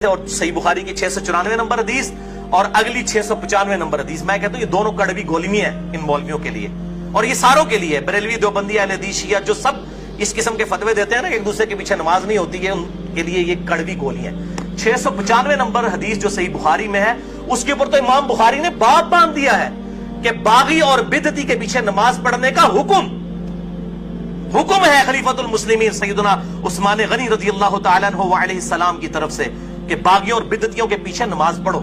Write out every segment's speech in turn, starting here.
اور صحیح بخاری کی 694 نمبر حدیث اور اگلی 695 نمبر حدیث. میں کہتا ہوں یہ دونوں کڑوی گولیاں ہیں ان مولویوں کے لیے اور یہ ساروں کے لیے, بریلوی, دیوبندی, اہل حدیث, شیعہ, جو سب اس قسم کے فتوے دیتے ہیں نا کہ ایک دوسرے کے پیچھے نماز نہیں ہوتی ہے, ان کے لیے یہ کڑوی گولیاں ہیں. 695 نمبر حدیث جو صحیح بخاری میں ہے اس کے اوپر تو امام بخاری نے باب باندھ دیا ہے کہ باغی اور بدعتی کے پیچھے نماز پڑھنے کا حکم ہے خلیفۃ المسلمین سیدنا عثمان غنی رضی اللہ تعالیٰ عنہ علیہ السلام کی طرف سے کہ باغیوں اور بدعتیوں کے پیچھے نماز پڑھو.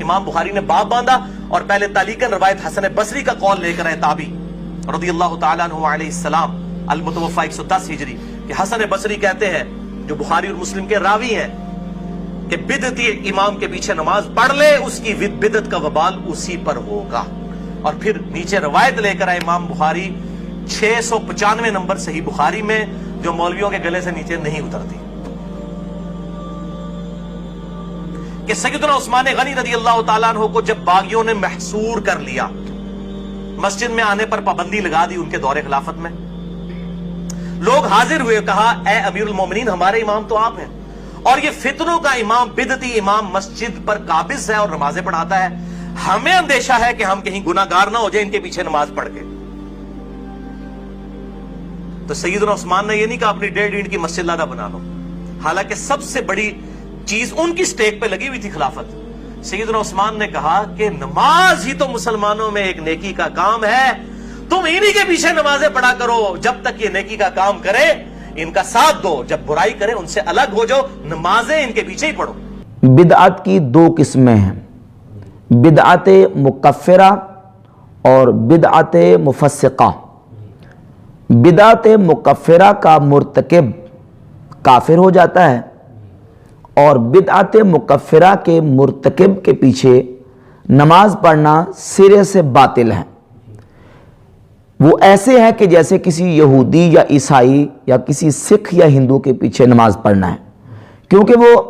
امام بخاری نے باب باندھا اور پہلے تعلیقاً روایت حسن بصری کا قول لے کر ہے تابعی رضی اللہ تعالیٰ عنہ علیہ السلام المتوفى 110 ہجری کہ حسن بصری کہتے ہیں جو بخاری اور مسلم کے راوی ہیں کہ بدعتی امام کے پیچھے نماز پڑھ لے اس کی بدعت کا وبال اسی پر ہوگا. اور پھر نیچے روایت لے کر ہے امام بخاری 695 نمبر صحیح بخاری میں جو مولویوں کے گلے سے نیچے نہیں اترتی کہ سیدنا عثمان غنی رضی اللہ تعالیٰ عنہ کو جب باغیوں نے محصور کر لیا, مسجد میں آنے پر پابندی لگا دی ان کے دور خلافت میں, لوگ حاضر ہوئے, کہا اے امیر المومنین ہمارے امام تو آپ ہیں اور یہ فتنوں کا امام بدعتی امام مسجد پر قابض ہے اور نمازیں پڑھاتا ہے, ہمیں اندیشہ ہے کہ ہم کہیں گناہگار نہ ہو جائیں ان کے پیچھے نماز پڑھ کے. تو سیدنا عثمان نے یہ نہیں کہا اپنی 1.5 اینٹ کی مسجد لادا بنا لو, حالانکہ سب سے بڑی چیز ان کی سٹیک پہ لگی ہوئی تھی خلافت. سیدنا عثمان نے کہا کہ نماز ہی تو مسلمانوں میں ایک نیکی کا کام ہے, تم انہی کے پیچھے نمازیں پڑھا کرو جب تک یہ نیکی کا کام کرے, ان کا ساتھ دو, جب برائی کرے ان سے الگ ہو جاؤ, نمازیں ان کے پیچھے ہی پڑھو. بدعت کی 2 قسمیں ہیں, بدعت مکفرہ اور بدعت مفسقہ. بدعت مکفرہ کا مرتکب کافر ہو جاتا ہے اور بدعت مکفرہ کے مرتکب کے پیچھے نماز پڑھنا سرے سے باطل ہے. وہ ایسے ہے کہ جیسے کسی یہودی یا عیسائی یا کسی سکھ یا ہندو کے پیچھے نماز پڑھنا ہے, کیونکہ وہ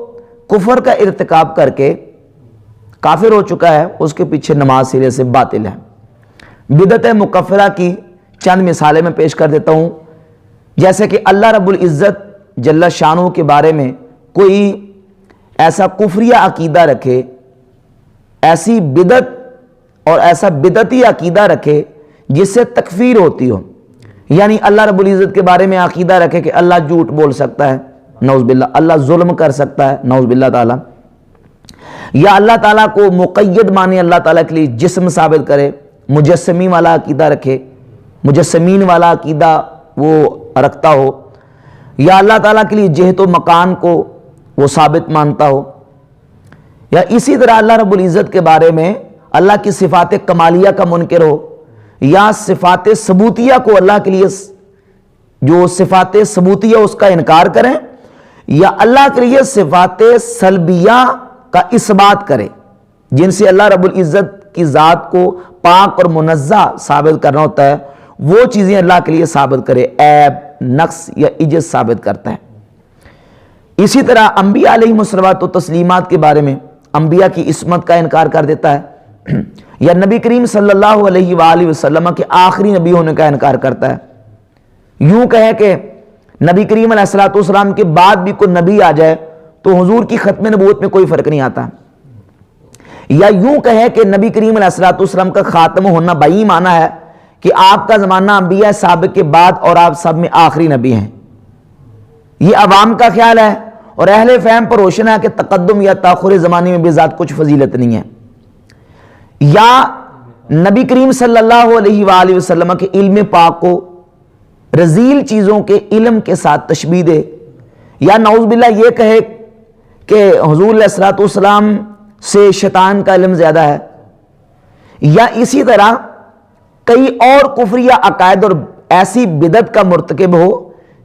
کفر کا ارتکاب کر کے کافر ہو چکا ہے, اس کے پیچھے نماز سرے سے باطل ہے. بدعت مکفرہ کی چند مثالیں میں پیش کر دیتا ہوں. جیسے کہ اللہ رب العزت جل شانہ کے بارے میں کوئی ایسا کفریہ عقیدہ رکھے, ایسی بدعت اور ایسا بدعتی عقیدہ رکھے جس سے تکفیر ہوتی ہو, یعنی اللہ رب العزت کے بارے میں عقیدہ رکھے کہ اللہ جھوٹ بول سکتا ہے, نعوذ باللہ, اللہ ظلم کر سکتا ہے, نعوذ باللہ تعالی, یا اللہ تعالیٰ کو مقید مانے, اللہ تعالیٰ کے لیے جسم ثابت کرے, مجسمی والا عقیدہ رکھے, مجسمین والا عقیدہ وہ رکھتا ہو, یا اللہ تعالیٰ کے لیے جہت و مکان کو وہ ثابت مانتا ہو, یا اسی طرح اللہ رب العزت کے بارے میں اللہ کی صفات کمالیہ کا منکر ہو, یا صفات ثبوتیہ کو اللہ کے لیے جو صفات ثبوتیہ اس کا انکار کریں, یا اللہ کے لیے صفات سلبیہ کا اثبات کرے جن سے اللہ رب العزت کی ذات کو پاک اور منزہ ثابت کرنا ہوتا ہے, وہ چیزیں اللہ کے لیے ثابت کرے, عیب, نقص یا عجز ثابت کرتا ہے. اسی طرح انبیاء علیہم الصلوات و تسلیمات کے بارے میں انبیاء کی عصمت کا انکار کر دیتا ہے, یا نبی کریم صلی اللہ علیہ وآلہ وسلم کے آخری نبی ہونے کا انکار کرتا ہے. یوں کہے کہ نبی کریم علیہ الصلوۃ والسلام کے بعد بھی کوئی نبی آ جائے تو حضور کی ختم نبوت میں کوئی فرق نہیں آتا, یا یوں کہے کہ نبی کریم علیہ الصلوۃ والسلام کا خاتم ہونا بئی معنی ہے کہ آپ کا زمانہ انبیاء سابق کے بعد اور آپ سب میں آخری نبی ہیں. یہ عوام کا خیال ہے اور اہل فہم پر روشن ہے کہ تقدم یا تاخر زمانے میں بھی ذات کچھ فضیلت نہیں ہے. یا نبی کریم صلی اللہ علیہ وآلہ وسلم کے علم پاک کو رذیل چیزوں کے علم کے ساتھ تشبیہ دے, یا نعوذ باللہ یہ کہے کہ حضور علیہ الصلوۃ والسلام سے شیطان کا علم زیادہ ہے, یا اسی طرح کئی اور کفریہ عقائد اور ایسی بدعت کا مرتکب ہو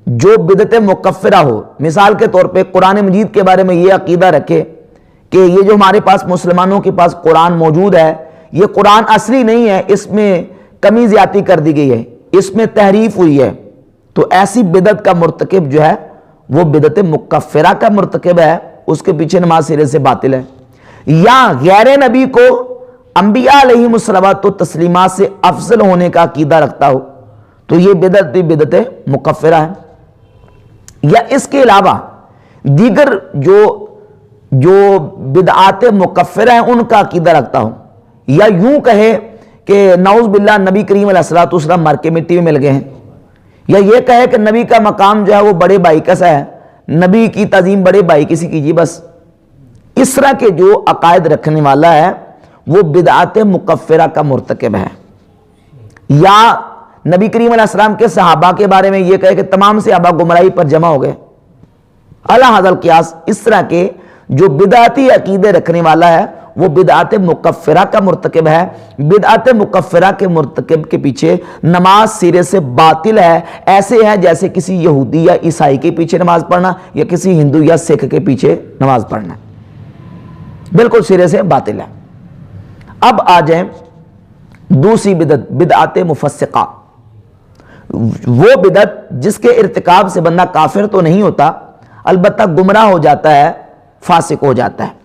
جو بدعت مکفرہ ہو. مثال کے طور پہ قرآن مجید کے بارے میں یہ عقیدہ رکھے کہ یہ جو ہمارے پاس مسلمانوں کے پاس قرآن موجود ہے یہ قرآن اصلی نہیں ہے, اس میں کمی زیادتی کر دی گئی ہے, اس میں تحریف ہوئی ہے. تو ایسی بدعت کا مرتکب جو ہے وہ بدعت مکفرہ کا مرتکب ہے, اس کے پیچھے نماز سرے سے باطل ہے. یا غیر نبی کو انبیاء علیہم الصلوات و تسلیمات سے افضل ہونے کا عقیدہ رکھتا ہو تو یہ بدعت مکفرہ ہے. یا اس کے علاوہ دیگر جو جو بدعات مکفرہ ہیں ان کا عقیدہ رکھتا ہوں، یا یوں کہے کہ نعوذ باللہ نبی کریم علیہ الصلوۃ والسلام مر کے مٹی میں مل گئے ہیں، یا یہ کہے کہ نبی کا مقام جو ہے وہ بڑے بھائی کا سا ہے، نبی کی تعظیم بڑے بھائی کسی کیجیے، بس اس طرح کے جو عقائد رکھنے والا ہے وہ بدعات مکفرہ کا مرتکب ہے۔ یا نبی کریم علیہ السلام کے صحابہ کے بارے میں یہ کہے کہ تمام صحابہ گمراہی پر جمع ہو گئے، علی ھذا القیاس، اس طرح کے جو بدعتی عقیدے رکھنے والا ہے وہ بدعات مکفرہ کا مرتکب ہے۔ بدعات مکفرہ کے مرتکب کے پیچھے نماز سرے سے باطل ہے، ایسے ہے جیسے کسی یہودی یا عیسائی کے پیچھے نماز پڑھنا یا کسی ہندو یا سکھ کے پیچھے نماز پڑھنا، بالکل سرے سے باطل ہے۔ اب آ جائیں دوسری بدعت، بدعات مفسقہ، وہ بدعت جس کے ارتکاب سے بندہ کافر تو نہیں ہوتا، البتہ گمراہ ہو جاتا ہے، فاسق ہو جاتا ہے۔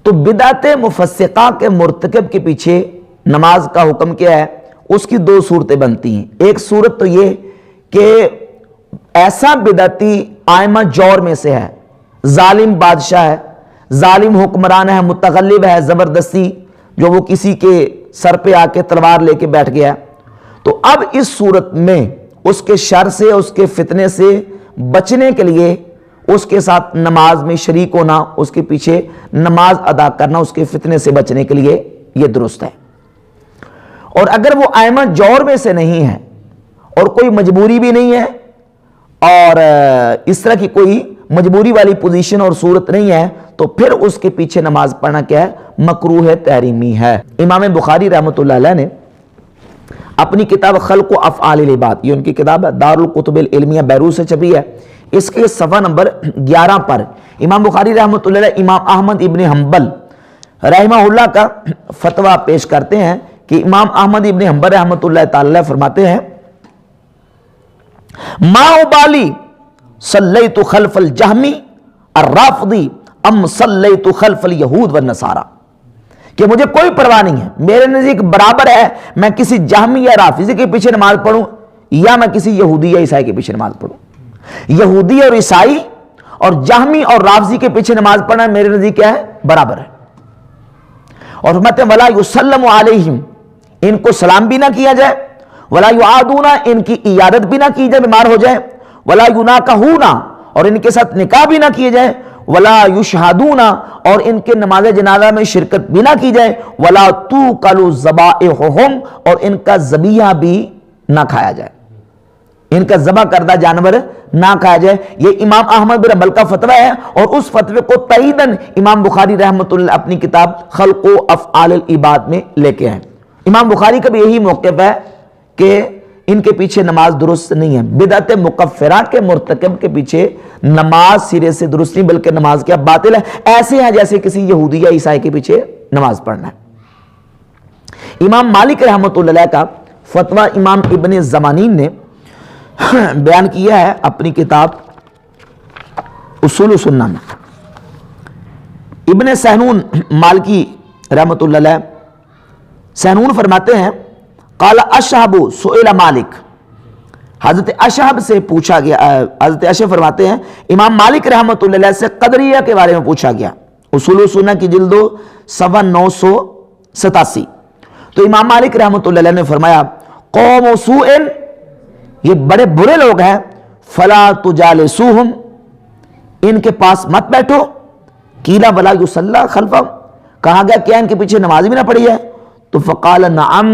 تو بدعت مفسقہ کے مرتکب کے پیچھے نماز کا حکم کیا ہے؟ اس کی دو صورتیں بنتی ہیں۔ ایک صورت تو یہ کہ ایسا بدعتی آئمہ جور میں سے ہے، ظالم بادشاہ ہے، ظالم حکمران ہے، متغلب ہے، زبردستی جو وہ کسی کے سر پہ آ کے تلوار لے کے بیٹھ گیا، تو اب اس صورت میں اس کے شر سے، اس کے فتنے سے بچنے کے لیے اس کے ساتھ نماز میں شریک ہونا، اس کے پیچھے نماز ادا کرنا، اس کے فتنے سے بچنے کے لیے یہ درست ہے۔ اور اگر وہ ائمہ جور میں سے نہیں ہے اور کوئی مجبوری بھی نہیں ہے اور اس طرح کی کوئی مجبوری والی پوزیشن اور صورت نہیں ہے، تو پھر اس کے پیچھے نماز پڑھنا کیا ہے؟ مکروہ تحریمی ہے۔ امام بخاری رحمۃ اللہ علیہ نے اپنی کتاب خلق و افعال العباد، یہ ان کی کتاب ہے، دار الکتب العلمیہ بیروت سے چھپی ہے، اس کے صفحہ نمبر 11 پر امام بخاری رحمۃ اللہ علیہ امام احمد ابن حنبل رحمہ اللہ کا فتویٰ پیش کرتے ہیں کہ امام احمد ابن حنبل رحمۃ اللہ تعالی فرماتے ہیں، ما ابالی صلیت خلف الجہمی الرافضی ام صلیت خلف الیہود والنصارى، کہ مجھے کوئی پرواہ نہیں ہے، میرے نزدیک برابر ہے میں کسی جہمی یا رافضی کے پیچھے نماز پڑھوں یا میں کسی یہودی یا عیسائی کے پیچھے نماز پڑھوں۔ یہودی اور عیسائی اور جہمی اور رافضی کے پیچھے نماز پڑھنا میرے نزدیک کیا ہے؟ برابر ہے۔ اور فرماتے ہیں ولا یسلم علیہم، ان کو سلام بھی نہ کیا جائے، ولا یعادون، ان کی عیادت بھی نہ کی جائے بیمار ہو جائے، ولا یناکحون، اور ان کے ساتھ نکاح بھی نہ کیے جائے، ولا یشہدون، اور ان کے نماز جنازہ میں شرکت بھی نہ کی جائے، ولا توکل ذبائحہم، اور ان کا ذبیحہ بھی نہ کھایا جائے، ان کا ذبح کردہ جانور نہ کھایا جائے۔ یہ امام احمد بن حنبل کا فتویٰ ہے، اور اس فتوے کو تائیداً امام بخاری رحمۃ اللہ اپنی کتاب خلق و افعال العباد میں لے کے ہیں۔ امام بخاری کا بھی یہی موقف ہے کہ ان کے پیچھے نماز درست نہیں ہے۔ بدعت مکفرہ کے مرتکب کے پیچھے نماز سرے سے درست نہیں، بلکہ نماز کیا؟ باطل ہے، ایسے ہیں جیسے کسی یہودی یا عیسائی کے پیچھے نماز پڑھنا ہے۔ امام مالک رحمۃ اللہ علیہ کا فتویٰ امام ابن زمانین نے بیان کیا ہے اپنی کتاب اصول سنہ میں۔ ابن سہنون مالکی رحمۃ اللہ علیہ، سہنون فرماتے ہیں قال اشہب سئل مالک، حضرت اشہب سے پوچھا گیا، حضرت اشہب فرماتے ہیں امام مالک رحمۃ اللہ علیہ سے قدریہ کے بارے میں پوچھا گیا، اصول سنہ کی جلد 987۔ تو امام مالک رحمۃ اللہ علیہ نے فرمایا قوم سوء، یہ بڑے برے لوگ ہیں، فلا تجالسوہم، ان کے پاس مت بیٹھو، قیل ولا یصلی خلفہم، کہا گیا کیا ان کے پیچھے نماز بھی نہ پڑھی ہے؟ تو فقال نعم،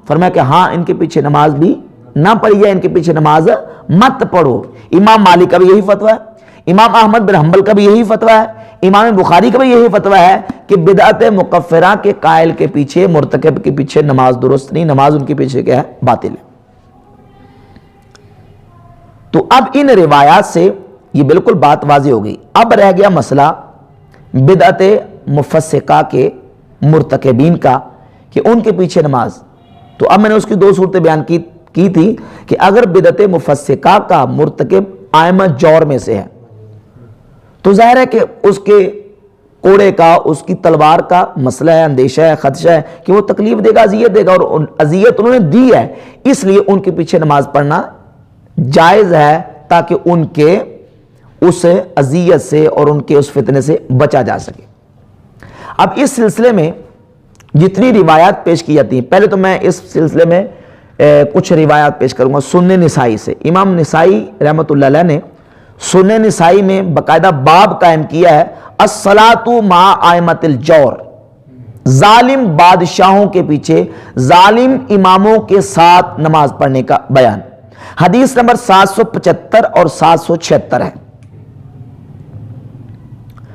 فرمایا کہ ہاں ان کے پیچھے نماز بھی نہ پڑھی ہے، ان کے پیچھے نماز مت پڑھو۔ امام مالک کا بھی یہی فتویٰ ہے، امام احمد بن حنبل کا بھی یہی فتویٰ ہے، امام بخاری کا بھی یہی فتویٰ ہے کہ بدعت مکفرہ کے قائل کے پیچھے، مرتکب کے پیچھے نماز درست نہیں، نماز ان کے پیچھے کیا ہے؟ باطل ہے۔ تو اب ان روایات سے یہ بالکل بات واضح ہو گئی۔ اب رہ گیا مسئلہ بدعت مفسقہ کے مرتکبین کا کہ ان کے پیچھے نماز۔ تو اب میں نے اس کی دو صورتیں بیان کی تھی کہ اگر بدعت مفسقہ کا مرتکب ائمہ جور میں سے ہے تو ظاہر ہے کہ اس کے کوڑے کا، اس کی تلوار کا مسئلہ ہے، اندیشہ ہے، خدشہ ہے کہ وہ تکلیف دے گا، اذیت دے گا، اور اذیت انہوں نے دی ہے، اس لیے ان کے پیچھے نماز پڑھنا جائز ہے، تاکہ اس اذیت سے اور ان کے اس فتنے سے بچا جا سکے۔ اب اس سلسلے میں جتنی روایات پیش کی جاتی ہیں، پہلے تو میں اس سلسلے میں کچھ روایات پیش کروں گا سنن نسائی سے۔ امام نسائی رحمۃ اللہ علیہ نے سنن نسائی میں باقاعدہ باب قائم کیا ہے الصلاۃ مع ائمۃ الجور، ظالم بادشاہوں کے پیچھے ظالم اماموں کے ساتھ نماز پڑھنے کا بیان۔ حدیث نمبر 775 اور 776 ہے،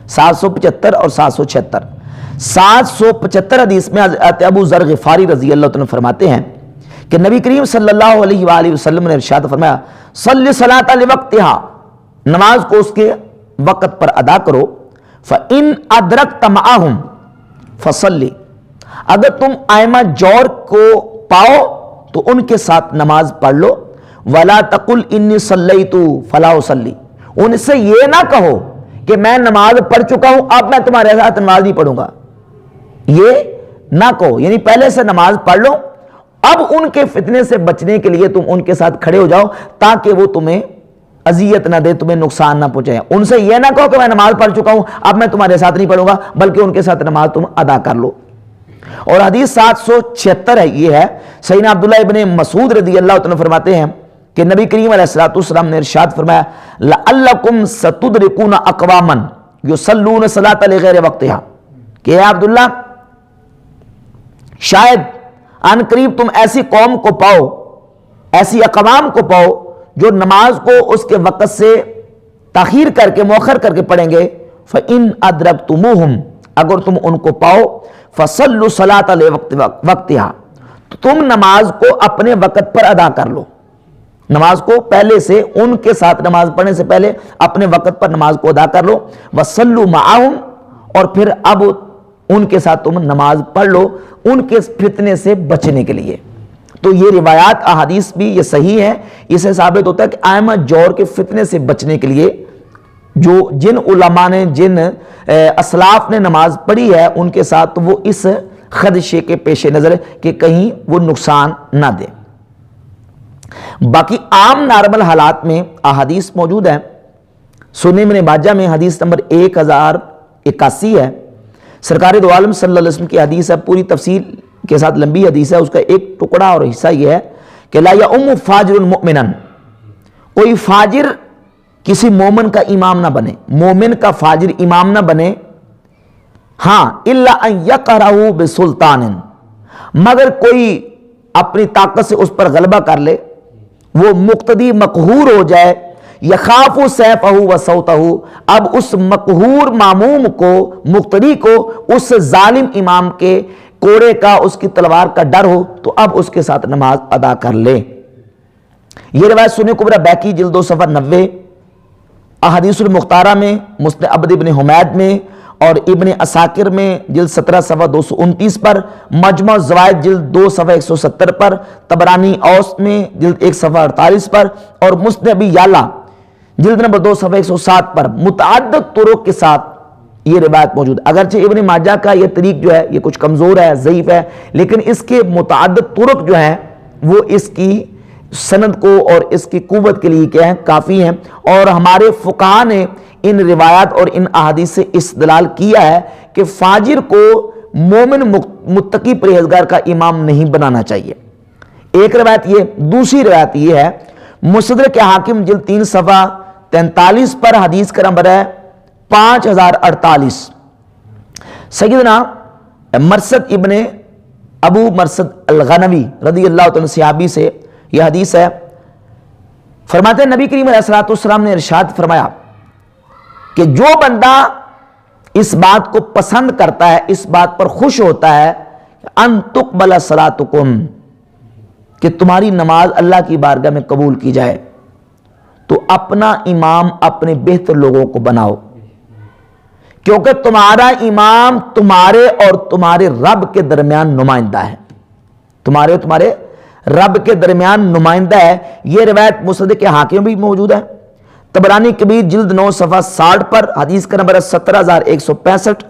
775 اور 776۔ 775 حدیث میں حضرت ابو ذر غفاری رضی اللہ عنہ فرماتے ہیں کہ نبی کریم صلی اللہ علیہ وآلہ وسلم نے ارشاد فرمایا صلی صلاۃ لوقتها، نماز کو اس کے وقت پر ادا کرو، فإن أدركت معهم فصلی، اگر تم ائمہ جور کو پاؤ تو ان کے ساتھ نماز پڑھ لو، ولا تقل انی صلیت فلا اصلی، ان سے یہ نہ کہو کہ میں نماز پڑھ چکا ہوں اب میں تمہارے ساتھ نماز نہیں پڑھوں گا، یہ نہ کہو، یعنی پہلے سے نماز پڑھ لو، اب ان کے فتنے سے بچنے کے لیے تم ان کے ساتھ کھڑے ہو جاؤ تاکہ وہ تمہیں اذیت نہ دے، تمہیں نقصان نہ پہنچائے۔ ان سے یہ نہ کہو کہ میں نماز پڑھ چکا ہوں اب میں تمہارے ساتھ نہیں پڑھوں گا، بلکہ ان کے ساتھ نماز تم ادا کر لو۔ اور حدیث 776 ہے، یہ ہے سیدنا عبداللہ ابن مسعود رضی اللہ عنہ فرماتے ہیں کہ نبی کریم علیہ الصلوۃ والسلام نے ارشاد فرمایا لعلکم ستدرکون اقواما یصلون الصلاۃ لغیر وقتها، کہ اے عبداللہ شاید ان قریب تم ایسی قوم کو پاؤ، ایسی اقوام کو پاؤ جو نماز کو اس کے وقت سے تاخیر کر کے مؤخر کر کے پڑھیں گے، فَإِنْ أَدْرَكْتُمُوهُمْ، اگر تم ان کو پاؤ، فَصَلُّوا صَلَاةَ لِوَقْتِهَا، تو تم نماز کو اپنے وقت پر ادا کر لو، نماز کو پہلے سے ان کے ساتھ نماز پڑھنے سے پہلے اپنے وقت پر نماز کو ادا کر لو، وَصَلُّوا مَعَهُمْ، اور پھر اب ان کے ساتھ تم نماز پڑھ لو ان کے فتنے سے بچنے کے لیے۔ تو یہ روایات احادیث بھی یہ صحیح ہے، اس سے ثابت ہوتا ہے کہ ائمہ جور کے فتنے سے بچنے کے لیے جو جن علماء نے جن اسلاف نے نماز پڑھی ہے ان کے ساتھ وہ اس خدشے کے پیش نظر کہ کہیں وہ نقصان نہ دے۔ باقی عام نارمل حالات میں احادیث موجود ہیں، سنن ابن ماجہ میں حدیث نمبر 1081 ہے، سرکار دو عالم صلی اللہ علیہ وسلم کی حدیث ہے، پوری تفصیل کے ساتھ لمبی حدیث ہے، اس کا ایک ٹکڑا اور حصہ یہ ہے کہ لا یؤم فاجر مؤمنا، کوئی فاجر کسی مومن کا امام نہ بنے، مومن کا فاجر امام نہ بنے، ہاں الا ان یقہرہ بسلطان، مگر کوئی اپنی طاقت سے اس پر غلبہ کر لے، وہ مقتدی مقہور ہو جائے، یخاف سیفہ و صوتہ، اب اس مقہور معموم کو مقتدی کو اس ظالم امام کے کوڑے کا اس کی تلوار کا ڈر ہو تو اب اس کے ساتھ نماز ادا کر لے۔ یہ روایت سنن کبری بیہقی جلد 2 صفحہ 90، احادیث المختارہ میں، مسند عبد ابن حمید میں اور ابن عساکر میں جلد 17 صفحہ 229 پر، مجمع الزوائد جلد 2 صفحہ 170 پر، طبرانی اوسط میں جلد 1 صفحہ 48 پر اور مسند ابی یعلا جلد نمبر 2 صفحہ 107 پر متعدد طرق کے ساتھ یہ روایت موجود۔ اگرچہ ابن ماجہ کا یہ طریق جو ہے یہ کچھ کمزور ہے، ضعیف ہے، لیکن اس کے متعدد طرق جو ہیں وہ اس کی سند کو اور اس کی قوت کے لیے کیا ہیں، کافی ہیں، اور ہمارے فقہاء نے ان روایات اور ان احادیث سے استدلال کیا ہے کہ فاجر کو مومن متقی پرہیزگار کا امام نہیں بنانا چاہیے۔ ایک روایت یہ، دوسری روایت یہ ہے مستدرک حاکم جلد 3 صفحہ 43 پر، حدیث کا نمبر ہے 5048، سیدنا مرثد ابن ابو مرثد الغنوی رضی اللہ عنہ صحابی سے یہ حدیث ہے، فرماتے ہیں نبی کریم علیہ الصلوۃ والسلام نے ارشاد فرمایا کہ جو بندہ اس بات کو پسند کرتا ہے، اس بات پر خوش ہوتا ہے ان تقبل صلاتکم، کہ تمہاری نماز اللہ کی بارگاہ میں قبول کی جائے، تو اپنا امام اپنے بہتر لوگوں کو بناؤ، کیونکہ تمہارا امام تمہارے اور تمہارے رب کے درمیان نمائندہ ہے، تمہارے اور تمہارے رب کے درمیان نمائندہ ہے۔ یہ روایت مستدرک حاکم بھی موجود ہے، طبرانی کبیر جلد 9 صفحہ 60 پر، حدیث کا نمبر ہے 17165،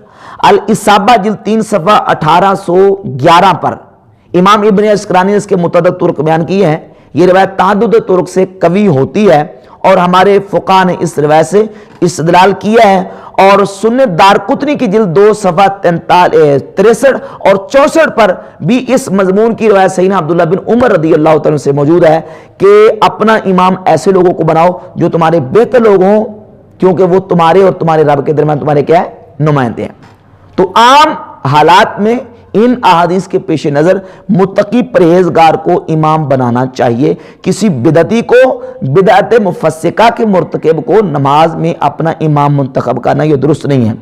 الاصابہ جلد 3 صفحہ 1811 پر، امام ابن عسقلانی نے اس کے متعدد طرق بیان کیے ہیں۔ یہ روایت تعدد طرق سے قوی ہوتی ہے اور ہمارے فقہ نے اس روایت سے استدلال کیا ہے۔ اور سنن دارقطنی کی جلد 2 صفحہ 63 اور 64 پر بھی اس مضمون کی روایت سیدنا عبداللہ بن عمر رضی اللہ تعالیٰ سے موجود ہے کہ اپنا امام ایسے لوگوں کو بناؤ جو تمہارے بہتر لوگ ہوں، کیونکہ وہ تمہارے اور تمہارے رب کے درمیان تمہارے کیا ہے؟ نمائندے ہیں۔ تو عام حالات میں ان احادیث کے پیش نظر متقی پرہیزگار کو امام بنانا چاہیے، کسی بدعتی کو، بدعت مفسقہ کے مرتکب کو نماز میں اپنا امام منتخب کرنا یہ درست نہیں ہے۔